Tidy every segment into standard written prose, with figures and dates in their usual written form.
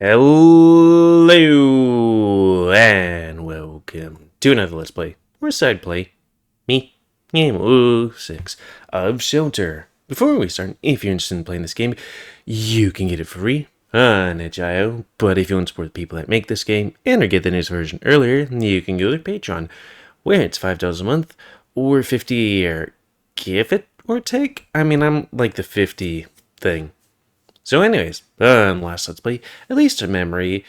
Hello and welcome to another Let's Play or Side Play. Me, GamerWolfSix of Shelter. Before we start, if you're interested in playing this game, you can get it for free on itch.io. But if you want to support the people that make this game and or get the newest version earlier, you can go to Patreon, where it's $5 a month or $50 a year. Give it or take. I mean, I'm like the 50 thing. So anyways, last Let's Play, at least a memory,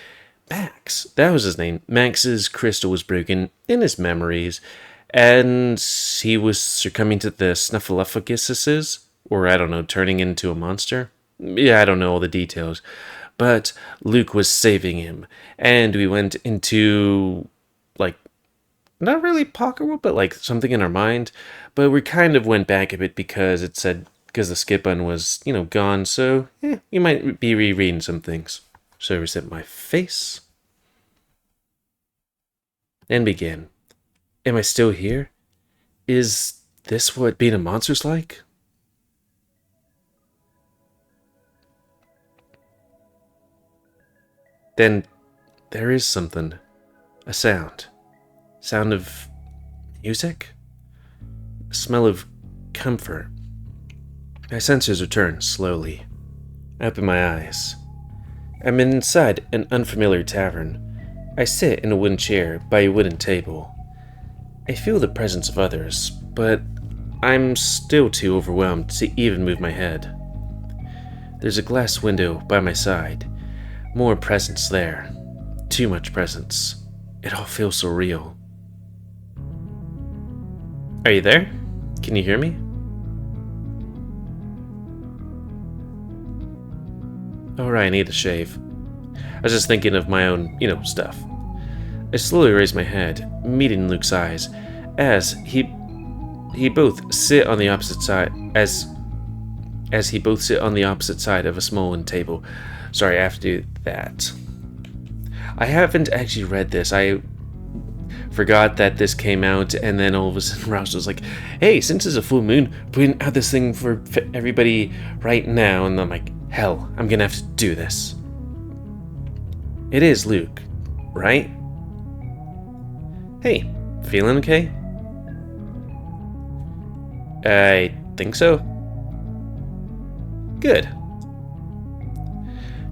Max, that was his name. Max's crystal was broken in his memories, and he was succumbing to the snuffleupaguses, or I don't know, turning into a monster. Yeah, I don't know all the details, but Luke was saving him, and we went into, like, not really pocket world, but like something in our mind, but we kind of went back a bit because it said, because the skip button was, gone, so you might be rereading some things. So reset my face. And begin. Am I still here? Is this what being a monster's like? Then there is something. A sound. Sound of music? A smell of comfort. My senses return slowly. I open my eyes. I'm inside an unfamiliar tavern. I sit in a wooden chair by a wooden table. I feel the presence of others, but I'm still too overwhelmed to even move my head. There's a glass window by my side. More presence there. Too much presence. It all feels so real. Are you there? Can you hear me? Alright, I need a shave. I was just thinking of my own, stuff. I slowly raise my head, meeting Luke's eyes, as he both sit on the opposite side as he both sit on the opposite side of a small wooden table. Sorry, I have to do that. I haven't actually read this. I forgot that this came out, and then all of a sudden Rouse was like, hey, since it's a full moon, putting out this thing for everybody right now, and I'm like, hell, I'm gonna have to do this. It is Luke, right? Hey, feeling okay? I think so. Good.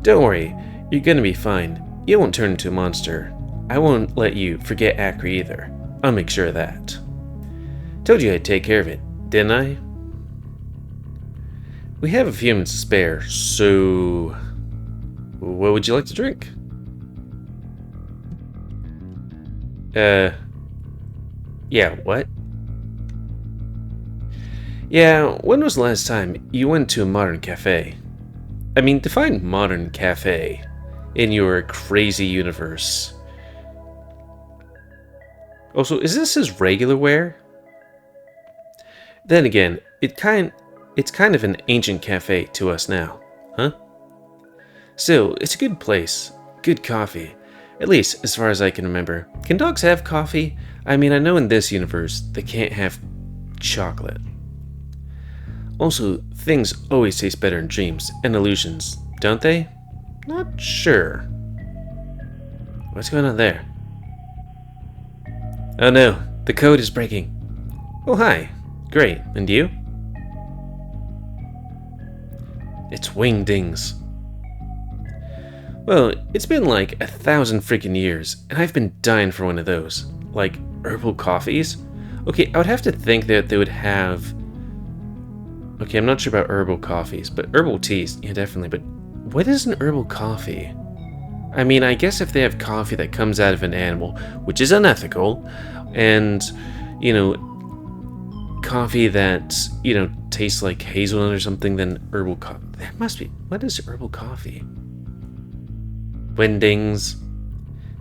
Don't worry, you're gonna be fine. You won't turn into a monster. I won't let you forget Acre either. I'll make sure of that. Told you I'd take care of it, didn't I? We have a few minutes to spare, so what would you like to drink? Yeah, what? Yeah, when was the last time you went to a modern cafe? I mean, define modern cafe in your crazy universe. Also, is this his regular wear? Then again, it's kind of an ancient cafe to us now, huh? Still, it's a good place. Good coffee. At least, as far as I can remember. Can dogs have coffee? I mean, I know in this universe, they can't have chocolate. Also, things always taste better in dreams and illusions, don't they? Not sure. What's going on there? Oh no, the code is breaking. Oh hi, great, and you? It's wingdings. Well, it's been like 1,000 freaking years, and I've been dying for one of those. Like, herbal coffees? Okay, I would have to think that they would have... Okay, I'm not sure about herbal coffees, but herbal teas, yeah, definitely, but what is an herbal coffee? I mean, I guess if they have coffee that comes out of an animal, which is unethical, and, coffee that, tastes like hazelnut or something, then herbal coffee. That must be... What is herbal coffee? Windings.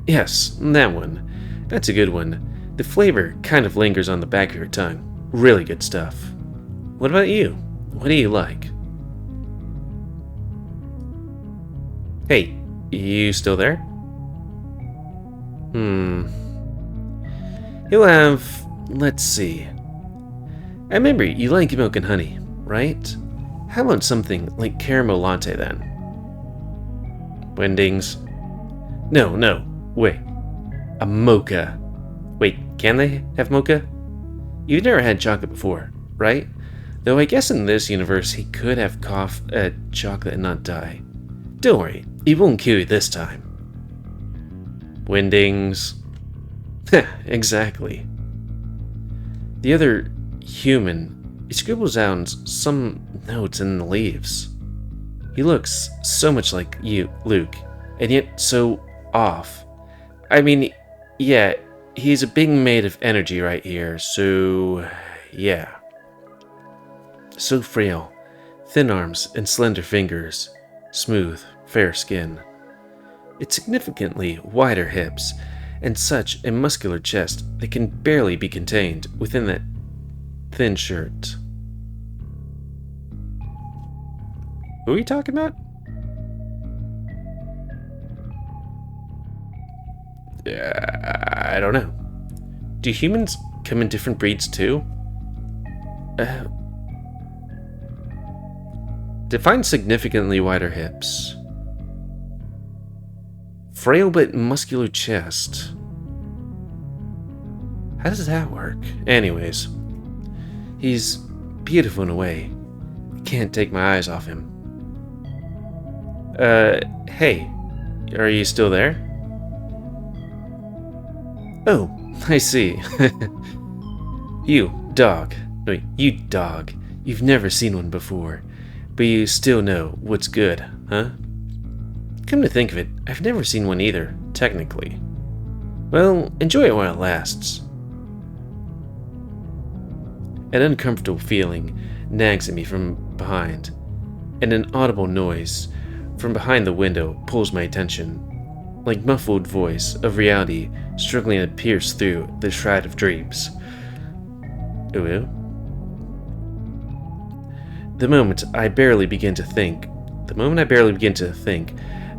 Yes, that one. That's a good one. The flavor kind of lingers on the back of your tongue. Really good stuff. What about you? What do you like? Hey, you still there? You'll have... Let's see. I remember you like milk and honey, right? How about something like caramel latte then? Windings. No, no, wait. A mocha. Wait, can they have mocha? You've never had chocolate before, right? Though I guess in this universe he could have chocolate and not die. Don't worry, he won't kill you this time. Windings. Exactly. The other human, he scribbles down some notes in the leaves. He looks so much like you, Luke, and yet so off. I mean, yeah, he's a being made of energy right here, so yeah. So frail, thin arms and slender fingers, smooth, fair skin. Its significantly wider hips, and such a muscular chest that can barely be contained within that thin shirt. Who are you talking about? I don't know. Do humans come in different breeds too? Define significantly wider hips. Frail but muscular chest. How does that work? Anyways, he's beautiful in a way. I can't take my eyes off him. Hey, are you still there? Oh, I see. You, dog. Wait, you dog. You've never seen one before, but you still know what's good, huh? Come to think of it, I've never seen one either, technically. Well, enjoy it while it lasts. An uncomfortable feeling nags at me from behind, and an audible noise from behind the window pulls my attention, like muffled voice of reality struggling to pierce through the shroud of dreams. Ooh. The moment I barely begin to think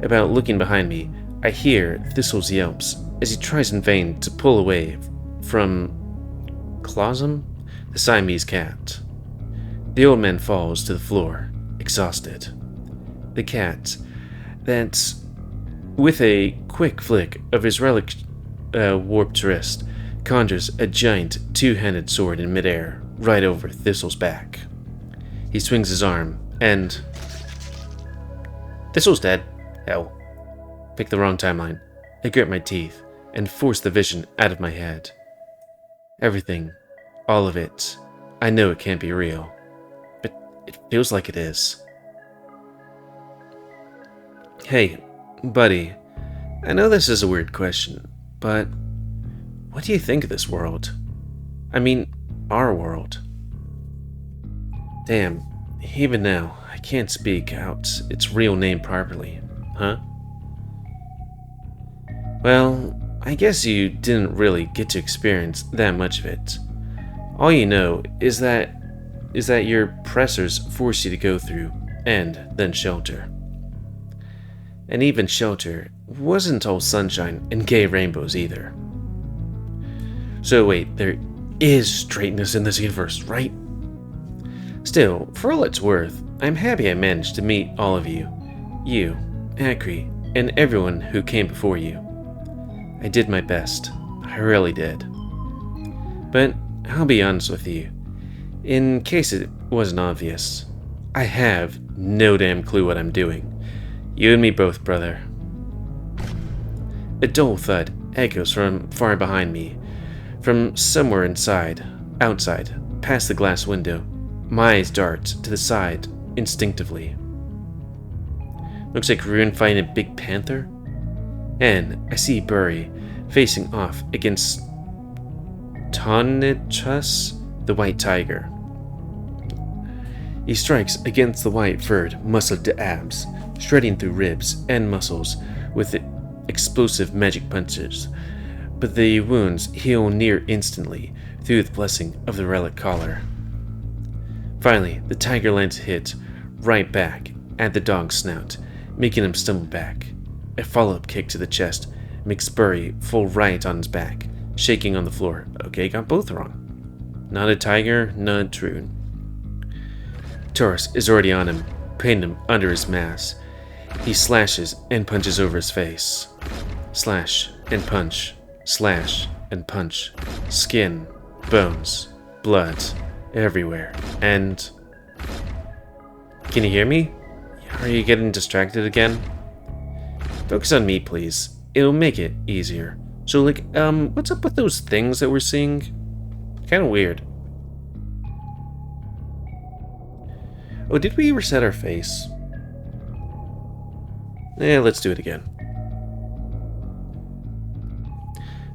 about looking behind me, I hear Thistle's yelps as he tries in vain to pull away from Clausum, the Siamese cat. The old man falls to the floor, exhausted. The cat, that, with a quick flick of his relic warped wrist, conjures a giant two-handed sword in midair right over Thistle's back. He swings his arm, and Thistle's dead. Hell. Picked the wrong timeline. I grit my teeth and force the vision out of my head. Everything, all of it, I know it can't be real, but it feels like it is. Hey, buddy, I know this is a weird question, but what do you think of this world? I mean, our world. Damn, even now, I can't speak out its real name properly, huh? Well, I guess you didn't really get to experience that much of it. All you know is that your pressers force you to go through, and then shelter. And even shelter wasn't all sunshine and gay rainbows either. So wait, there is straightness in this universe, right? Still, for all it's worth, I'm happy I managed to meet all of you. You, Akri, and everyone who came before you. I did my best. I really did. But I'll be honest with you. In case it wasn't obvious, I have no damn clue what I'm doing. You and me both, brother. A dull thud echoes from far behind me. From somewhere outside, past the glass window, my eyes dart to the side instinctively. Looks like we're gonna find a big panther. And I see Bury facing off against Tonichus, the white tiger. He strikes against the white-furred, muscled abs, shredding through ribs and muscles with explosive magic punches, but the wounds heal near instantly through the blessing of the relic collar. Finally, the tiger lands a hit right back at the dog's snout, making him stumble back. A follow-up kick to the chest makes Bury fall right on his back, shaking on the floor. Okay, got both wrong. Not a tiger, not true. Taurus is already on him, pinning him under his mass. He slashes and punches over his face. Slash and punch. Slash and punch. Skin, bones, blood, everywhere. And... Can you hear me? Are you getting distracted again? Focus on me, please. It'll make it easier. So, like, what's up with those things that we're seeing? Kinda weird. Oh, did we reset our face? Let's do it again.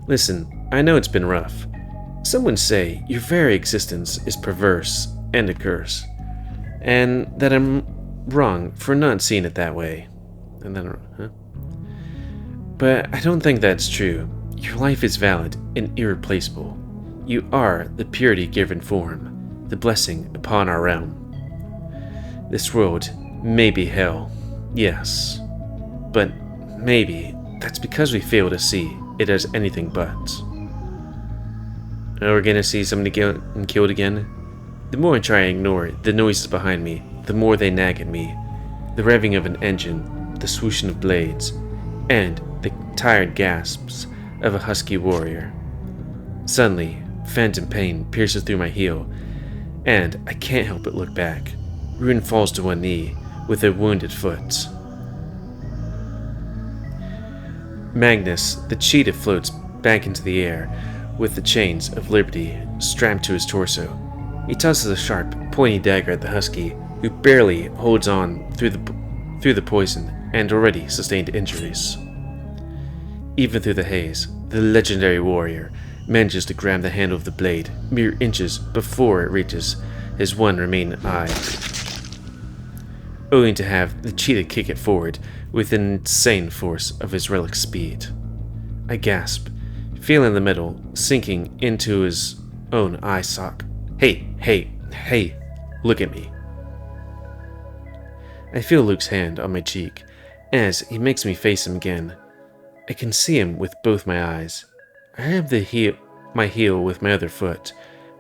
Listen, I know it's been rough. Some would say your very existence is perverse and a curse, and that I'm wrong for not seeing it that way. And then, But I don't think that's true. Your life is valid and irreplaceable. You are the purity given form, the blessing upon our realm. This world may be hell, yes, but maybe that's because we fail to see it as anything but. Oh, we're gonna see somebody get killed again? The more I try to ignore the noises behind me, the more they nag at me. The revving of an engine, the swooshing of blades, and the tired gasps of a husky warrior. Suddenly, phantom pain pierces through my heel, and I can't help but look back. Ruin falls to one knee with a wounded foot. Magnus, the cheetah, floats back into the air with the chains of liberty strapped to his torso. He tosses a sharp, pointy dagger at the husky, who barely holds on through the poison and already sustained injuries. Even through the haze, the legendary warrior manages to grab the handle of the blade mere inches before it reaches his one remaining eye, only to have the cheetah kick it forward with an insane force of his relic speed. I gasp, feeling the metal sinking into his own eye sock. Hey, look at me. I feel Luke's hand on my cheek as he makes me face him again. I can see him with both my eyes. I have my heel with my other foot,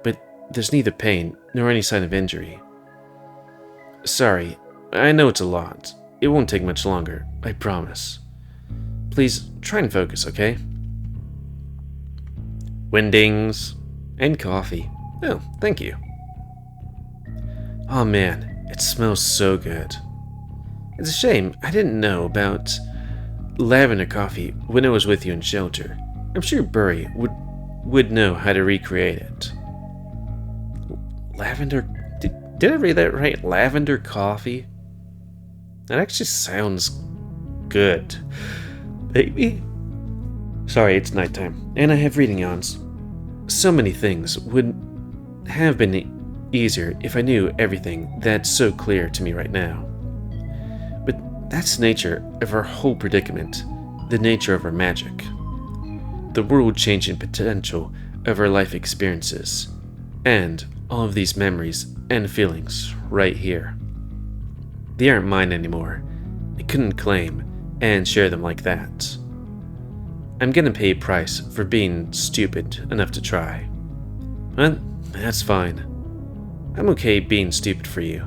but there's neither pain nor any sign of injury. Sorry, I know it's a lot. It won't take much longer, I promise. Please try and focus, okay? Windings and coffee. Oh, thank you. Oh man, it smells so good. It's a shame I didn't know about lavender coffee when I was with you in shelter. I'm sure Burry would know how to recreate it. Lavender... Did I read that right? Lavender coffee? That actually sounds good. Maybe? Sorry, it's nighttime, and I have reading yawns. So many things would have been easier if I knew everything that's so clear to me right now. But that's the nature of our whole predicament, the nature of our magic. The world-changing potential of our life experiences, and all of these memories and feelings right here. They aren't mine anymore. I couldn't claim and share them like that. I'm gonna pay a price for being stupid enough to try. But that's fine. I'm okay being stupid for you,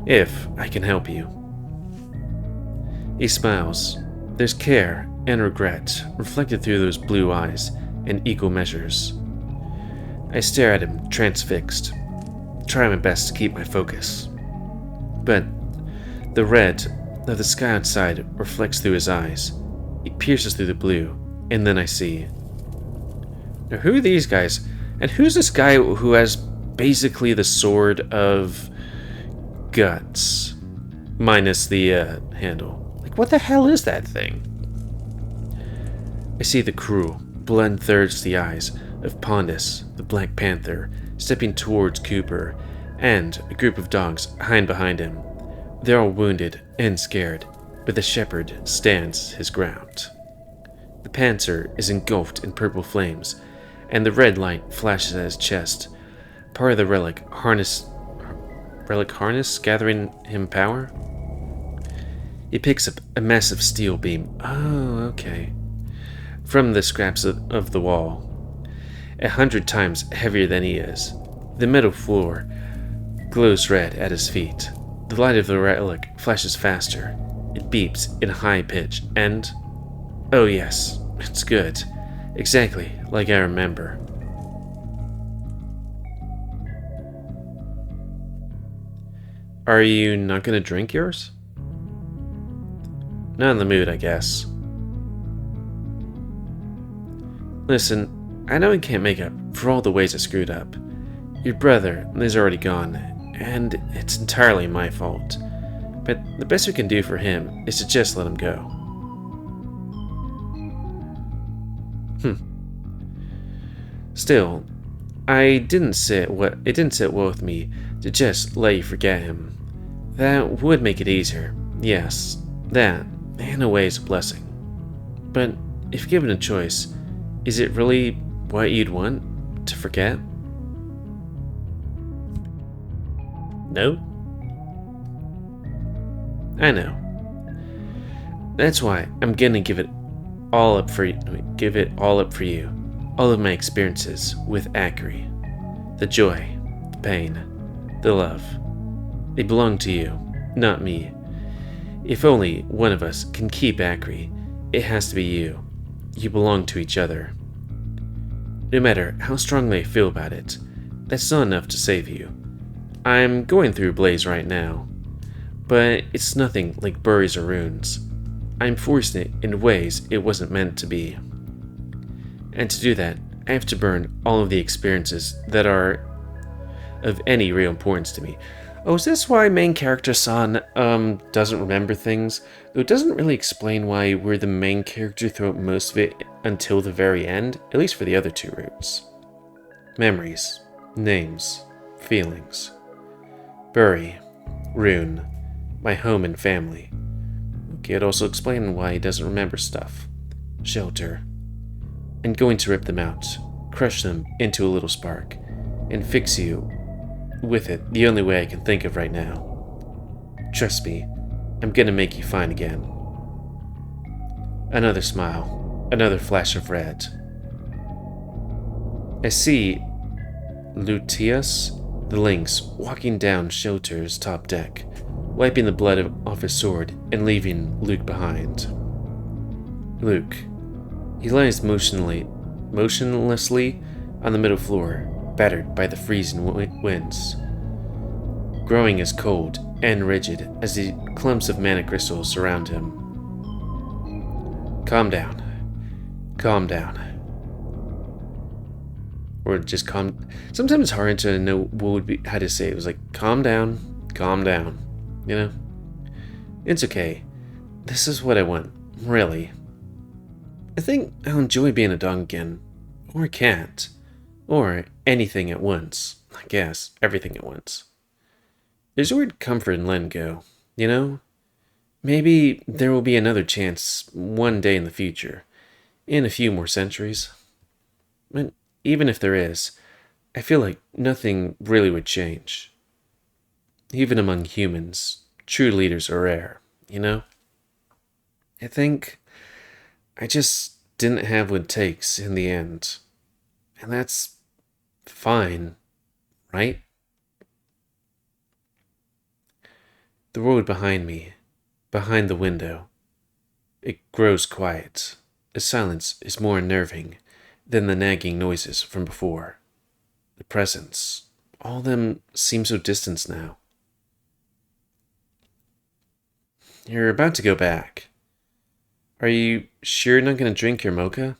if I can help you. He smiles. There's care and regret reflected through those blue eyes in equal measures. I stare at him, transfixed, try my best to keep my focus. But the red of the sky outside reflects through his eyes. It pierces through the blue, and then I see. Now, who are these guys? And who's this guy who has basically the sword of guts, minus the handle? Like, what the hell is that thing? I see the crew, bloodthirsty eyes of Pondus, the Black Panther, stepping towards Cooper, and a group of dogs hide behind him. They're all wounded and scared, but the shepherd stands his ground. The panther is engulfed in purple flames, and the red light flashes at his chest, part of the relic harness gathering him power. He picks up a massive steel beam. Oh, okay. From the scraps of the wall. 100 times heavier than he is. The metal floor glows red at his feet. The light of the relic flashes faster. It beeps in a high pitch, and... oh yes, It's good. Exactly like I remember. Are you not gonna drink yours? Not in the mood, I guess. Listen, I know I can't make up for all the ways I screwed up. Your brother is already gone, and it's entirely my fault. But the best we can do for him is to just let him go. Still, it didn't sit well with me to just let you forget him. That would make it easier. Yes, that, in a way, is a blessing. But if given a choice, is it really what you'd want to forget? No? I know. That's why I'm gonna give it all up for you. All of my experiences with Akri. The joy, the pain, the love. They belong to you, not me. If only one of us can keep Akri, it has to be you. You belong to each other. No matter how strongly I feel about it, that's not enough to save you. I'm going through Blaze right now, but it's nothing like buries or runes. I'm forcing it in ways it wasn't meant to be. And to do that, I have to burn all of the experiences that are of any real importance to me. Oh, is this why main character San doesn't remember things? Though it doesn't really explain why we're the main character throughout most of it until the very end, at least for the other two routes. Memories, names, feelings. Bury, rune, my home and family. Okay, it also explain why he doesn't remember stuff. Shelter. I'm going to rip them out, crush them into a little spark, and fix you with it the only way I can think of right now. Trust me, I'm gonna make you fine again. Another smile, another flash of red. I see Lutius, the lynx, walking down Shelter's top deck, wiping the blood off his sword and leaving Luke behind. Luke. He lies motionlessly on the middle floor, battered by the freezing winds, growing as cold and rigid as the clumps of mana crystals surround him. Calm down. Calm down. Or just calm. Sometimes it's hard to know what would be how to say it. It was like calm down, you know? It's okay. This is what I want, really. I think I'll enjoy being a dog again. Or a cat. Or anything at once. I guess. Everything at once. There's a weird comfort in letting go, you know? Maybe there will be another chance one day in the future. In a few more centuries. But even if there is, I feel like nothing really would change. Even among humans, true leaders are rare, you know? I think I just didn't have what it takes in the end. And that's fine, right? The road behind me, behind the window, it grows quiet. The silence is more unnerving than the nagging noises from before. The presence, all of them seem so distant now. You're about to go back. Are you sure you're not going to drink your mocha?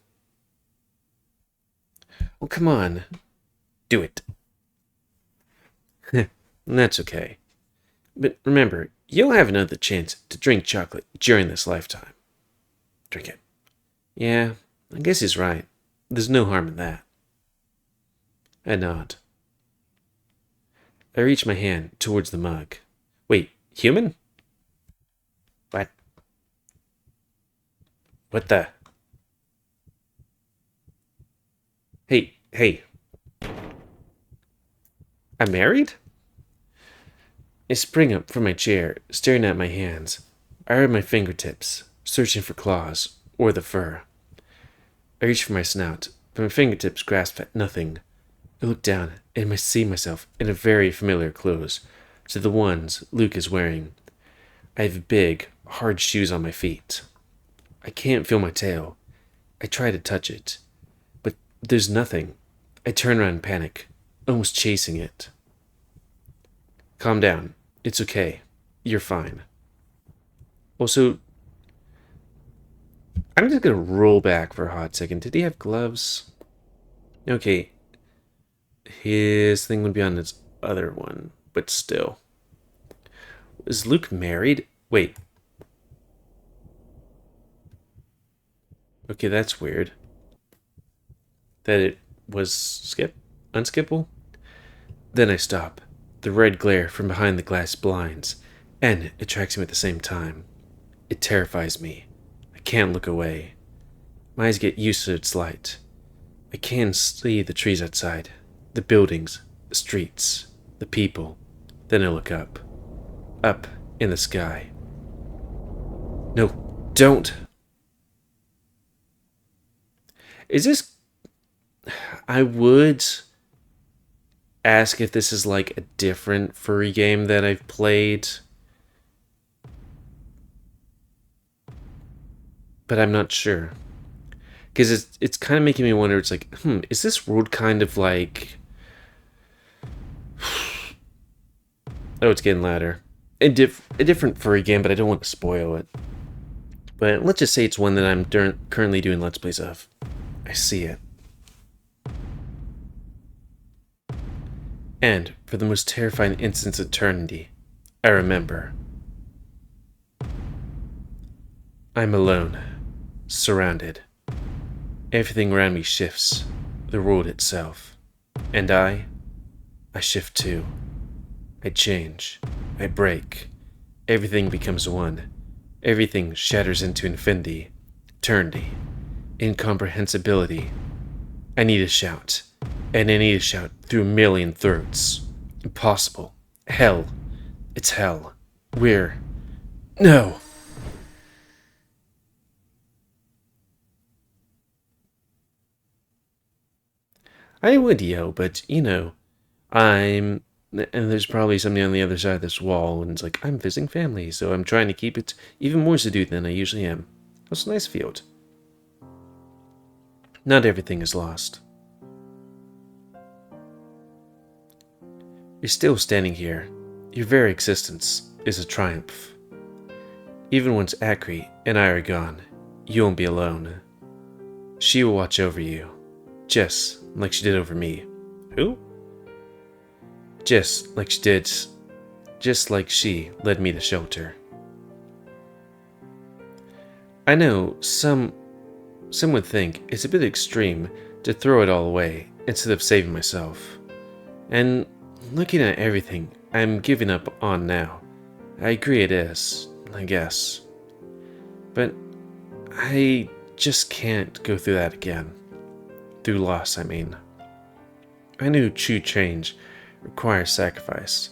Well, come on. Do it. That's okay. But remember, you'll have another chance to drink chocolate during this lifetime. Drink it. Yeah, I guess he's right. There's no harm in that. I nod. I reach my hand towards the mug. Wait, human? What? What the? Hey. I'm married? I spring up from my chair, staring at my hands. I rub my fingertips, searching for claws or the fur. I reach for my snout, but my fingertips grasp at nothing. I look down and I see myself in a very familiar clothes to the ones Luke is wearing. I have big, hard shoes on my feet. I can't feel my tail, I try to touch it, but there's nothing. I turn around and panic, almost chasing it. Calm down. It's okay. You're fine. Also, I'm just gonna roll back for a hot second. Did he have gloves? Okay. His thing would be on his other one, but still. Is Luke married? Wait. Okay, that's weird. That it was unskippable? Then I stop. The red glare from behind the glass blinds, and it attracts me at the same time. It terrifies me. I can't look away. My eyes get used to its light. I can see the trees outside, the buildings, the streets, the people. Then I look up. Up in the sky. No, don't! Is this... I would ask if this is like a different furry game that I've played. But I'm not sure. Because it's kind of making me wonder, it's like, is this world kind of like... Oh, it's getting louder. A different furry game, but I don't want to spoil it. But let's just say it's one that I'm currently doing Let's Plays of. I see it. And, for the most terrifying instance of eternity, I remember. I'm alone. Surrounded. Everything around me shifts. The world itself. And I shift too. I change. I break. Everything becomes one. Everything shatters into infinity. Eternity. Incomprehensibility. I need to shout. And I need to shout through a million throats. Impossible. Hell. It's hell. No! I would yell, but, and there's probably somebody on the other side of this wall, and it's like, I'm visiting family, so I'm trying to keep it even more subdued than I usually am. It's a nice field. Not everything is lost. You're still standing here. Your very existence is a triumph. Even once Akri and I are gone, you won't be alone. She will watch over you, just like she did over me. Who? Just like she led me to shelter. I know some would think it's a bit extreme to throw it all away instead of saving myself. And looking at everything I'm giving up on now, I agree it is, I guess. But I just can't go through that again. Through loss, I mean. I knew true change requires sacrifice,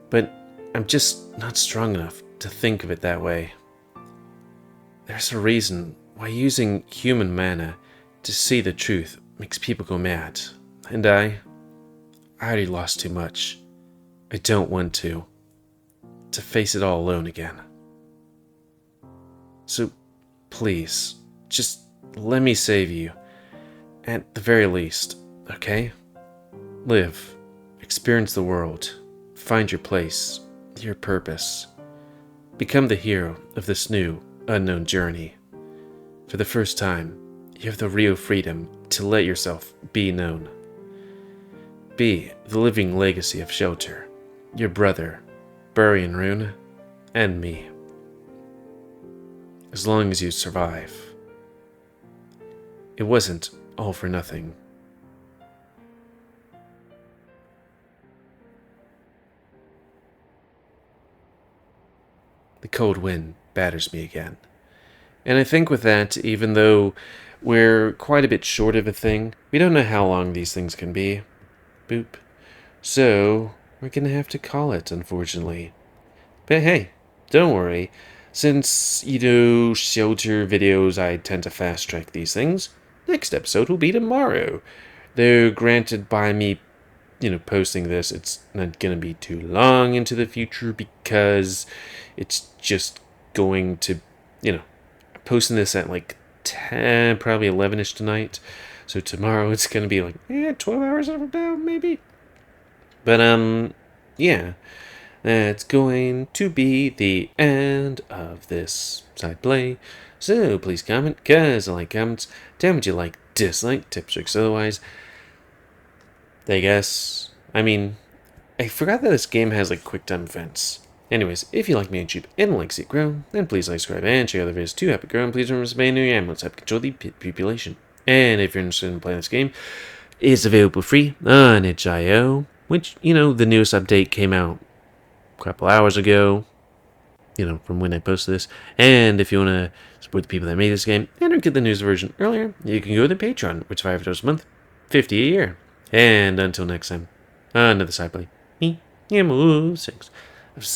but I'm just not strong enough to think of it that way. There's a reason why using human mana to see the truth makes people go mad, and I already lost too much. I don't want to face it all alone again. So, please, just let me save you, at the very least, okay? Live, experience the world, find your place, your purpose. Become the hero of this new, unknown journey. For the first time, you have the real freedom to let yourself be known. Be the living legacy of Shelter, your brother, Bury and Rune, and me. As long as you survive. It wasn't all for nothing. The cold wind batters me again. And I think with that, even though we're quite a bit short of a thing, we don't know how long these things can be. Boop. So, we're gonna have to call it, unfortunately. But hey, don't worry. Since you do Shelter videos, I tend to fast track these things. Next episode will be tomorrow. Though, granted, by me, posting this, it's not gonna be too long into the future because it's just going to, posting this at like 10, probably 11ish tonight. So tomorrow it's going to be like 12 hours down, maybe. But, yeah. That's going to be the end of this side play. So please comment, because I like comments. Tell me what you like, dislike, tips, tricks, otherwise. I guess. I mean, I forgot that this game has like quick time events. Anyways, if you like me on YouTube and like to see it grow, then please like, subscribe, and check out other videos to help it grow. And please remember to spay new animals to help control the population. And if you're interested in playing this game, it's available free on itch.io, which, the newest update came out a couple hours ago, from when I posted this. And if you want to support the people that made this game and get the news version earlier, you can go to Patreon, which is $5 a month, $50 a year. And until next time, another side play. Me, GamerWolfSix of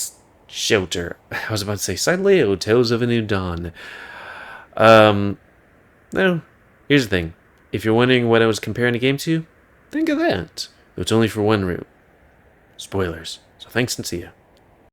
Shelter. I was about to say Sidely Tales of a New Dawn. No, here's the thing. If you're wondering what I was comparing a game to, think of that. Though it's only for one route. Spoilers. So thanks and see ya.